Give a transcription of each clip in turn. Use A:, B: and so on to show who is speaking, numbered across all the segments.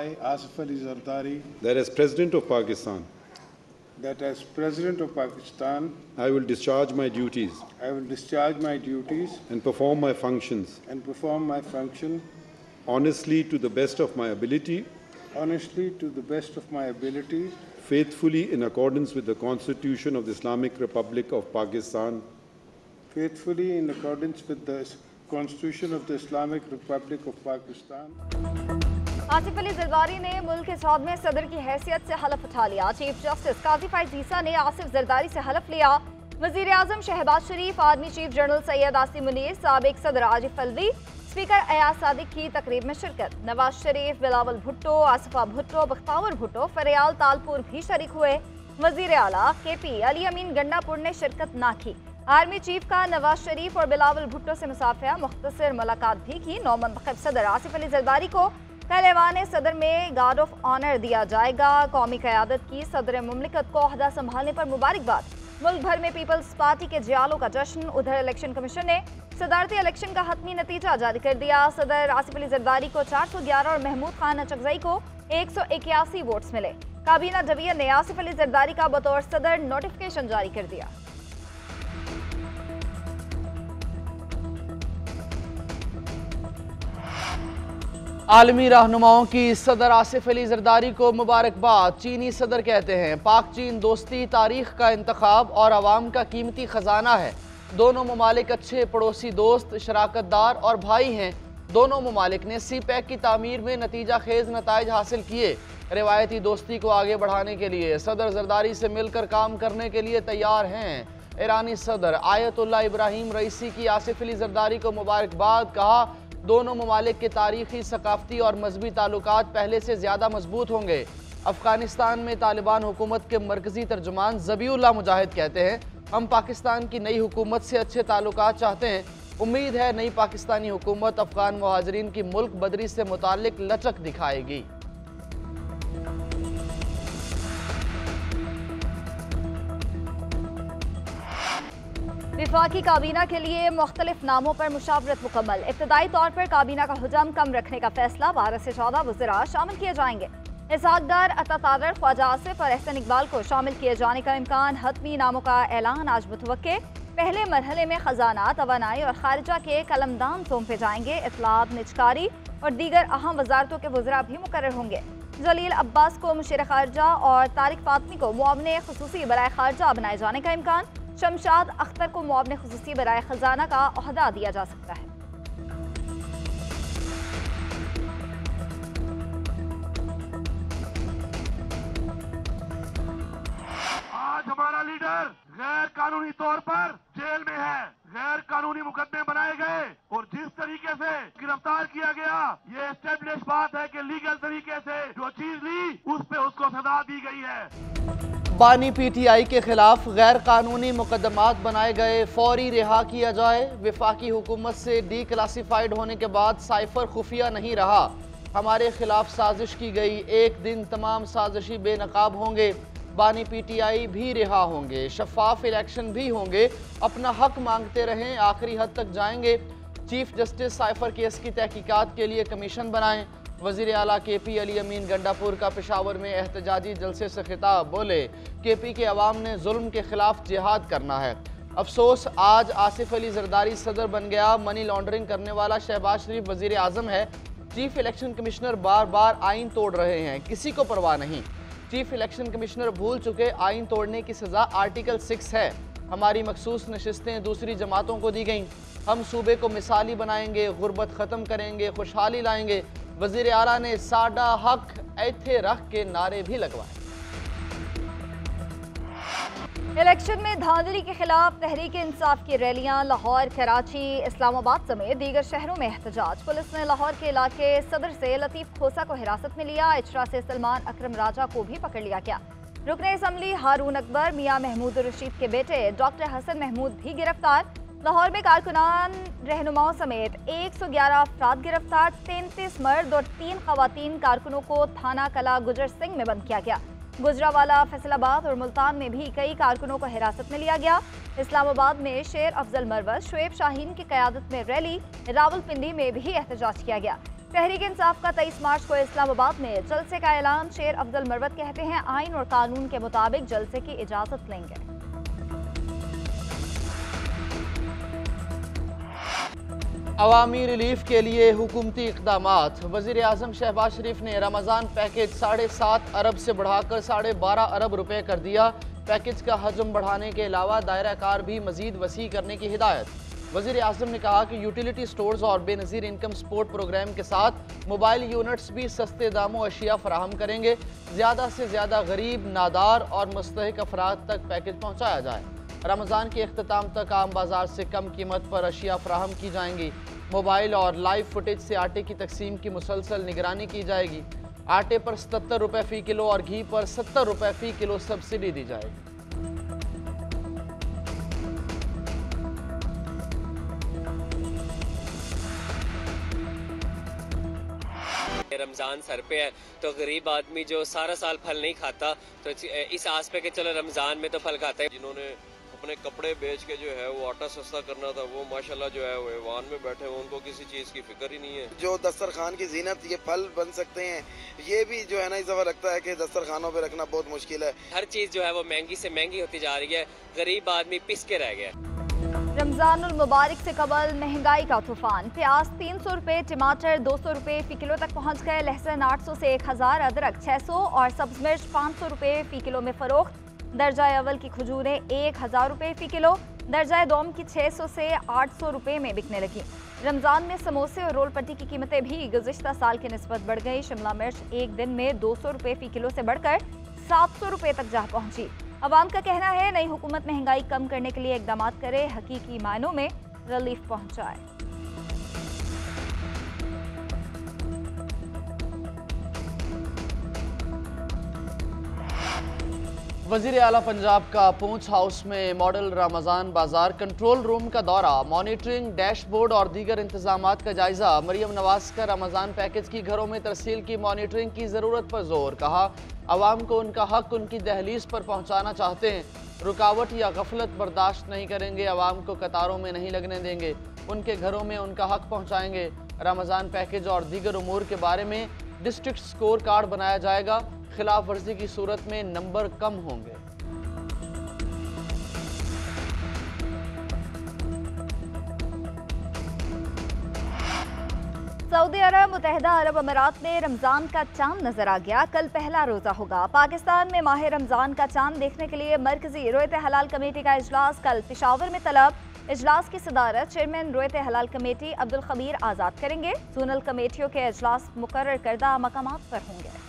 A: I, Asif Ali Zardari,
B: that as President of Pakistan,
A: that as President of Pakistan,
B: I will discharge my duties
A: I will discharge my duties
B: and perform my functions honestly to the best of my ability, faithfully in accordance with the Constitution of the Islamic Republic of Pakistan,
A: faithfully in accordance with the Constitution of the Islamic Republic of Pakistan.
C: Asif Ali Zardari ने मुल्क के साथ में सदर की हैसियत से हलफ उठा लिया। चीफ जस्टिस काजी फाइज ईसा ने आसिफ जरदारी से हलफ लिया। वजीर आजम Shehbaz Sharif, army chief general Syed Asim Munir, साबिक सदर आजिफ अलवी, स्पीकर अयाज सादिक की तकरीब में शिरकत। नवाज शरीफ, बिलावल भुट्टो, आसिफा भुट्टो, बख्तावर भुट्टो, फरियाल तालपुर भी शरीक हुए। वजीर आला KP अली अमीन गंडापुर ने शिरकत ना की। आर्मी चीफ का नवाज शरीफ और बिलावल भुट्टो से मुसाफिया मुख्तसर मुलाकात भी की। नौ मुंतखब सदर आसिफ अली जरदारी को कल ऐवान सदर में गार्ड ऑफ ऑनर दिया जाएगा। कौमी क़यादत की सदर मुमलिकत को अहदा संभालने पर मुबारकबाद। मुल्क भर में पीपल्स पार्टी के जियालों का जश्न। उधर इलेक्शन कमीशन ने सदारती इलेक्शन का हतमी नतीजा जारी कर दिया। सदर आसिफ अली जरदारी को 411 और महमूद खान अचकजई को 181 वोट्स मिले। काबीना जवीयत ने आसिफ अली जरदारी का बतौर सदर नोटिफिकेशन जारी कर दिया।
D: आलमी रहनुमाओं की सदर आसिफ अली जरदारी को मुबारकबाद। चीनी सदर कहते हैं पाक चीन दोस्ती तारीख का इंतखाब और अवाम का कीमती खजाना है। दोनों ममालिक अच्छे पड़ोसी दोस्त, शराकतदार और भाई हैं। दोनों ममालिक ने CPEC की तामीर में नतीजा खेज नताइज हासिल किए। रिवायती दोस्ती को आगे बढ़ाने के लिए सदर जरदारी से मिलकर काम करने के लिए तैयार हैं। ईरानी सदर आयतुल्ला इब्राहिम रईसी की आसिफ अली जरदारी को मुबारकबाद। कहा दोनों ममालिक के तारीखी, सकाफती और मजहबी ताल्लुकात पहले से ज़्यादा मजबूत होंगे। अफगानिस्तान में तालिबान हुकूमत के मरकज़ी तर्जुमान ज़बीउल्लाह मुजाहिद कहते हैं हम पाकिस्तान की नई हुकूमत से अच्छे ताल्लुकात चाहते हैं। उम्मीद है नई पाकिस्तानी हुकूमत अफगान मुहाजिरीन की मुल्क बदरी से मुताल्लिक लचक दिखाएगी।
C: विफाकी काबीना के लिए मुख्तलिफ नामों पर मुशावरत मुकम्मल। इब्तदाई तौर पर काबीना का हुजम कम रखने का फैसला। 12 से 14 वज़रा शामिल किए जाएंगे। इसहाक डार, अता तारर, ख्वाजा आसिफ और एहसन इकबाल को शामिल किए जाने का इम्कान। हतमी नामों का ऐलान आज मुतवक्के। पहले मरहले में खजाना, तवानाई और खारिजा के कलमदान सौंपे जाएंगे। इत्तलात, निजकारी और दीगर अहम वजारतों के वज़रा भी मुकर्रर होंगे। जलील अब्बास को मुशीर खारजा और तारिक फातमी को मुआवने खुसूसी बराए खारजा बनाए जाने का इम्कान। शमशाद अख्तर को मुआवने खुसूसी बराए खजाना का ओहदा दिया जा सकता है।
E: आज हमारा लीडर गैर कानूनी तौर पर जेल में है। गैर कानूनी मुकदमे बनाए गए और जिस तरीके से गिरफ्तार किया गया, ये एस्टेब्लिश बात है कि लीगल तरीके से जो चीज ली उस पे उसको सजा दी गई है।
D: बानी PTI के खिलाफ गैर कानूनी मुकदमात बनाए गए, फौरी रिहा किया जाए। विफाकी हुकूमत से डीक्लासिफाइड होने के बाद साइफर खुफिया नहीं रहा। हमारे खिलाफ साजिश की गई, एक दिन तमाम साजिशी बेनकाब होंगे। बानी PTI भी रिहा होंगे। शफाफ इलेक्शन भी होंगे। अपना हक मांगते रहें, आखिरी हद तक जाएंगे। चीफ जस्टिस साइफर केस की तहकीकात के लिए कमीशन बनाएं। वज़ीर आला KP अली अमीन गंडापुर का पेशावर में एहतजाजी जलसे से खिताब। बोले KP के अवाम ने जुल्म के खिलाफ जिहाद करना है। अफसोस आज आसिफ अली जरदारी सदर बन गया। मनी लॉन्ड्रिंग करने वाला शहबाज शरीफ वज़ीर आज़म है। चीफ इलेक्शन कमिश्नर बार बार आइन तोड़ रहे हैं, किसी को परवाह नहीं। चीफ इलेक्शन कमिश्नर भूल चुके आइन तोड़ने की सज़ा आर्टिकल 6 है। हमारी मखसूस नशिस्तें दूसरी जमातों को दी गईं। हम सूबे को मिसाली बनाएंगे, गुर्बत ख़त्म करेंगे, खुशहाली लाएंगे। वज़ीर आला ने साडा हक ऐथे रख के नारे भी लगवाए।
C: इलेक्शन में धांधली के खिलाफ तहरीक इंसाफ की रैलियां। लाहौर, कराची, इस्लामाबाद समेत दीगर शहरों में एहतजाज। पुलिस ने लाहौर के इलाके सदर से लतीफ़ खोसा को हिरासत में लिया। इचरा से सलमान अकरम राजा को भी पकड़ लिया गया। रुकने असम्बली हारून अकबर, मियाँ महमूद रशीद के बेटे डॉक्टर हसन महमूद भी गिरफ्तार। लाहौर में कारकुनान रहनुमाओं समेत 111 अफराद गिरफ्तार। 33 मर्द और 3 खवातीन कारकुनों को थाना कला गुजर सिंह में बंद किया गया। गुजरावाला, फैसलाबाद और मुल्तान में भी कई कारकुनों को हिरासत में लिया गया। इस्लामाबाद में शेर अफजल मरवत, शुएब शाहीन की क़यादत में रैली। रावलपिंडी में भी एहतजाज किया गया। तहरीक इंसाफ का 23 मार्च को इस्लामाबाद में जलसे का ऐलान। शेर अफजल मरवत कहते हैं आइन और कानून के मुताबिक जलसे की इजाजत लेंगे।
D: अवामी रिलीफ के लिए हुकूमती इक़दामात। वज़ीर आज़म शहबाज शरीफ ने रमज़ान पैकेज 7.5 अरब से बढ़ाकर 12.5 अरब रुपए कर दिया। पैकेज का हजम बढ़ाने के अलावा दायरा कार भी मज़ीद वसी करने की हिदायत। वज़ीर आज़म ने कहा कि यूटिलिटी स्टोर्स और बेनज़ीर इनकम सपोर्ट प्रोग्राम के साथ मोबाइल यूनिट्स भी सस्ते दामों अशिया फराहम करेंगे। ज़्यादा से ज़्यादा गरीब, नादार और मुस्तहिक अफराद तक पैकेज पहुँचाया जाए। रमज़ान के अख्ताम तक आम बाजार से कम कीमत पर अशिया फराहम की जाएंगी। मोबाइल और लाइव फुटेज से आटे की तकसीम की मुसलसल निगरानी की जाएगी। आटे पर 77 रुपये फ़ी किलो और घी पर 70 रुपये फ़ी किलो सब्सिडी दी जाएगी।
F: रमज़ान सर पे है तो गरीब आदमी जो सारा साल फल नहीं खाता तो इस आस पे कि चलो रमज़ान में तो फल खाता है।
G: जिन्होंने अपने कपड़े बेच के जो है वो आटा सस्ता करना था वो माशाल्लाह जो है वो ऐवान में बैठे हुए, उनको किसी चीज़ की फिक्र ही नहीं है।
H: जो दस्तरखान की जीनत ये फल बन सकते हैं, ये भी जो है ना इस दफ़ा लगता है कि दस्तरखानों पे रखना बहुत मुश्किल है।
F: हर चीज़ जो है वो महंगी से महंगी होती जा रही है, गरीब आदमी पिस के रह गया।
C: रमजानुल मुबारक से कबल महंगाई का तूफान। प्याज 300 रुपये, टमाटर 200 रुपये फ़ी किलो तक पहुंच गए। लहसुन 800 से 1000, अदरक 600 और सब्ज मिर्च 500 रुपये फ़ी किलो में फ़रोख्त। दर्जा अव्वल की खजूरें 1000 रुपये फ़ी किलो, दर्जा दोम की 600 से 800 रुपये में बिकने लगी। रमज़ान में समोसे और रोल पट्टी की कीमतें भी गुज़िश्ता साल की निस्बत बढ़ गई। शिमला मिर्च एक दिन में 200 रुपये फ़ी किलो से बढ़कर 700 रुपये तक जा पहुंची। अवाम का कहना है नई हुकूमत महंगाई कम करने के लिए इकदाम करे, हकीकी मायनों में रिलीफ पहुंचाए।
D: वज़ीर आला पंजाब का पूंछ हाउस में मॉडल रमज़ान बाजार कंट्रोल रूम का दौरा, मॉनिटरिंग, डैशबोर्ड और दीगर इंतजामात का जायजा। मरियम नवाज का रमज़ान पैकेज की घरों में तरसील की मॉनिटरिंग की ज़रूरत पर जोर। कहा अवाम को उनका हक उनकी दहलीज पर पहुँचाना चाहते हैं, रुकावट या गफलत बर्दाश्त नहीं करेंगे। अवाम को कतारों में नहीं लगने देंगे, उनके घरों में उनका हक पहुँचाएंगे। रमज़ान पैकेज और दीगर उमूर के बारे में डिस्ट्रिक्ट स्कोर कार्ड बनाया जाएगा। खिलाफ वर्जी की सूरत में नंबर कम होंगे।
C: सऊदी अरब, मुत्तहिदा अरब अमीरात में रमज़ान का चांद नजर आ गया। कल पहला रोज़ा होगा। पाकिस्तान में माह रमज़ान का चांद देखने के लिए मरकजी रोयत हलाल कमेटी का इजलास कल पेशावर में तलब। इजलास की सदारत चेयरमैन रोयत हलाल कमेटी अब्दुल खबीर आज़ाद करेंगे। जोनल कमेटियों के इजलास मुकर्रर करदा मकामात पर होंगे।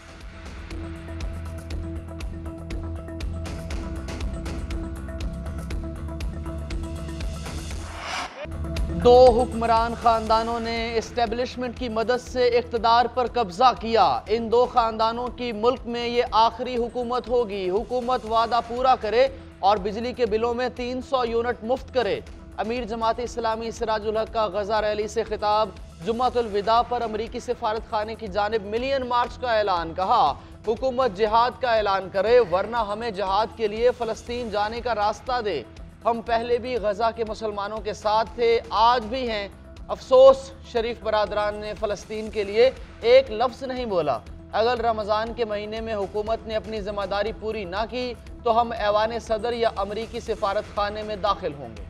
D: दो हुक्मरान खानदानों ने इस्टेब्लिशमेंट की मदद से इक़्तिदार पर कब्जा किया। इन दो खानदानों की मुल्क में ये आखिरी हुकूमत होगी। हुकूमत वादा पूरा करे और बिजली के बिलों में 300 यूनिट मुफ्त करे। अमीर जमात इस्लामी सिराजुल हक का गजा रैली से खिताब। जुम्मतुल विदा पर अमरीकी सफारत खाने की जानिब मिलियन मार्च का ऐलान। कहा हुकूमत जिहाद का ऐलान करे वरना हमें जिहाद के लिए फ़लस्तीन जाने का रास्ता दे। हम पहले भी गजा के मुसलमानों के साथ थे, आज भी हैं। अफसोस शरीफ बरादरान ने फ़लस्तीन के लिए एक लफ्ज़ नहीं बोला। अगर रमज़ान के महीने में हुकूमत ने अपनी जिम्मेदारी पूरी ना की तो हम ऐवान सदर या अमरीकी सफारत खाने में दाखिल होंगे।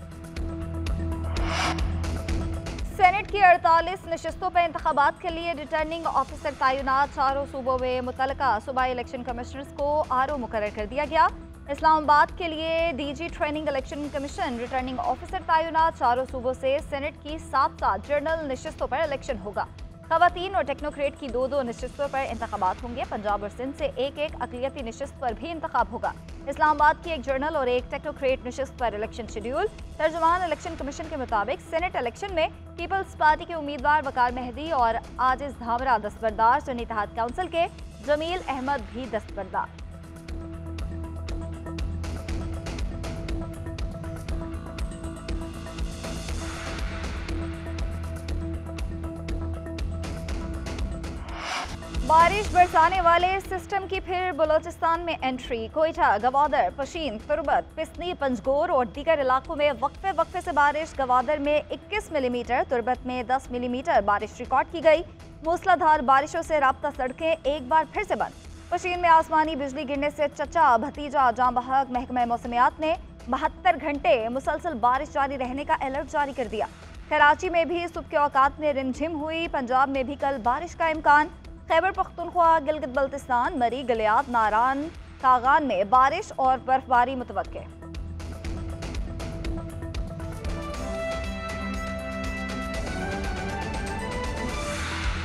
C: सेनेट की 48 नशिस्तों पर इंतखाबात के लिए रिटर्निंग ऑफिसर तैनात। चारों सूबों में मुतलका सूबाई इलेक्शन कमिश्नर्स को आरओ मुकर्रर कर दिया गया। इस्लामाबाद के लिए DG training election commission returning officer तैनात। चारों सूबों से सेनेट की 7 जनरल नशिस्तों पर इलेक्शन होगा। खवातीन और टेक्नोक्रेट की 2 नशिस्तों पर इंतखाबात होंगे। पंजाब और सिंध से एक अक़लियती नशिस्त पर भी इंतखाब होगा। इस्लामाबाद की 1 जनरल और 1 टेक्नोक्रेट नशिस्त पर इलेक्शन शेड्यूल। तर्जुमान इलेक्शन कमीशन के मुताबिक सेनेट इलेक्शन में पीपल्स पार्टी के उम्मीदवार वकार मेहदी और आजिज धामरा दस्तबरदार। सुन्नी इत्तेहाद काउंसिल के जमील अहमद भी दस्तबरदार। बारिश बरसाने वाले सिस्टम की फिर बलोचिस्तान में एंट्री। कोयटा, गवादर, पशीन, तुर्बत, पिसनी, पंजगोर और दीगर इलाकों में वक्फे से बारिश। गवादर में 21 मिलीमीटर, तुर्बत में 10 मिलीमीटर बारिश रिकॉर्ड की गई। मूसलाधार बारिशों से राब्ता सड़कें एक बार फिर से बंद। पशीन में आसमानी बिजली गिरने से चचा भतीजा जाम बहक। महकमा मौसमियात ने 72 घंटे मुसलसल बारिश जारी रहने का अलर्ट जारी कर दिया। कराची में भी सुबह के औकात में रिमझिम हुई। पंजाब में भी कल बारिश का इम्कान। खैबर पख्तूनख्वा, गिलगित बल्तिस्तान, मरी, गलियात, नारान, कागान में बारिश और बर्फबारी मुतवक्के।